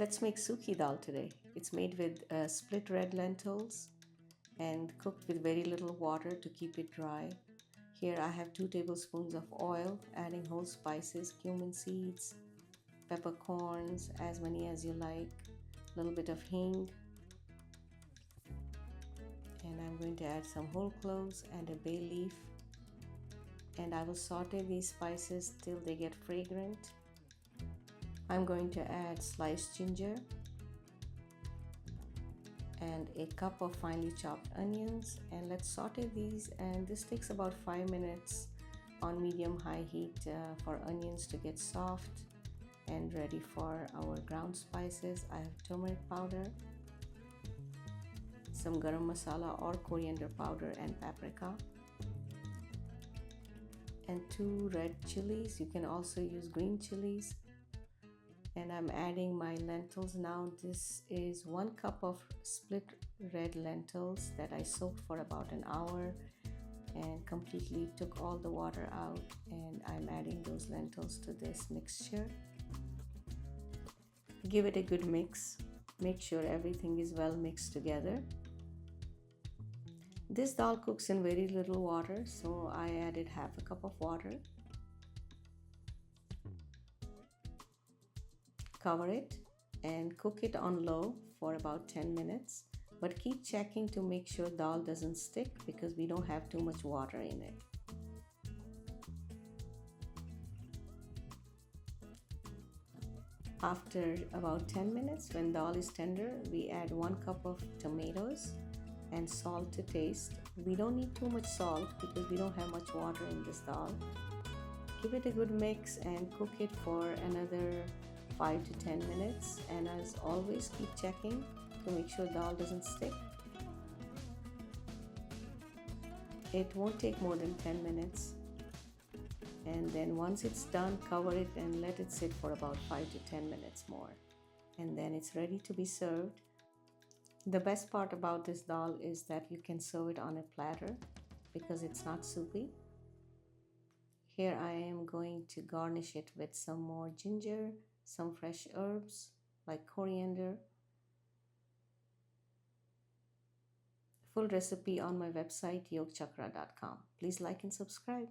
Let's make Sookhi Dal today. It's made with split red lentils and cooked with very little water to keep it dry. Here I have 2 tablespoons of oil, adding whole spices, cumin seeds, peppercorns, as many as you like, a little bit of hing, and I'm going to add some whole cloves and a bay leaf, and I will saute these spices till they get fragrant. I'm going to add sliced ginger and a cup of finely chopped onions, and let's saute these, and this takes about 5 minutes on medium-high heat for onions to get soft and ready for our ground spices. I have turmeric powder, some garam masala or coriander powder and paprika, and 2 red chilies. You can also use green chilies. And I'm adding my lentils now. This is 1 cup of split red lentils that I soaked for about an hour and completely took all the water out, and I'm adding those lentils to this mixture. Give it a good mix. Make sure everything is well mixed together. This dal cooks in very little water, so I added half a cup of water. Cover it and cook it on low for about 10 minutes, but keep checking to make sure dal doesn't stick because we don't have too much water in it. After about 10 minutes, when dal is tender, we add 1 cup of tomatoes and salt to taste. We don't need too much salt because we don't have much water in this dal. Give it a good mix and cook it for another 5 to 10 minutes, and as always keep checking to make sure dal doesn't stick. It won't take more than 10 minutes, and then once it's done, cover it and let it sit for about 5 to 10 minutes more, and then it's ready to be served. The best part about this dal is that you can serve it on a platter because it's not soupy. Here I am going to garnish it with some more ginger, some fresh herbs like coriander. Full recipe on my website yogchakra.com. Please like and subscribe.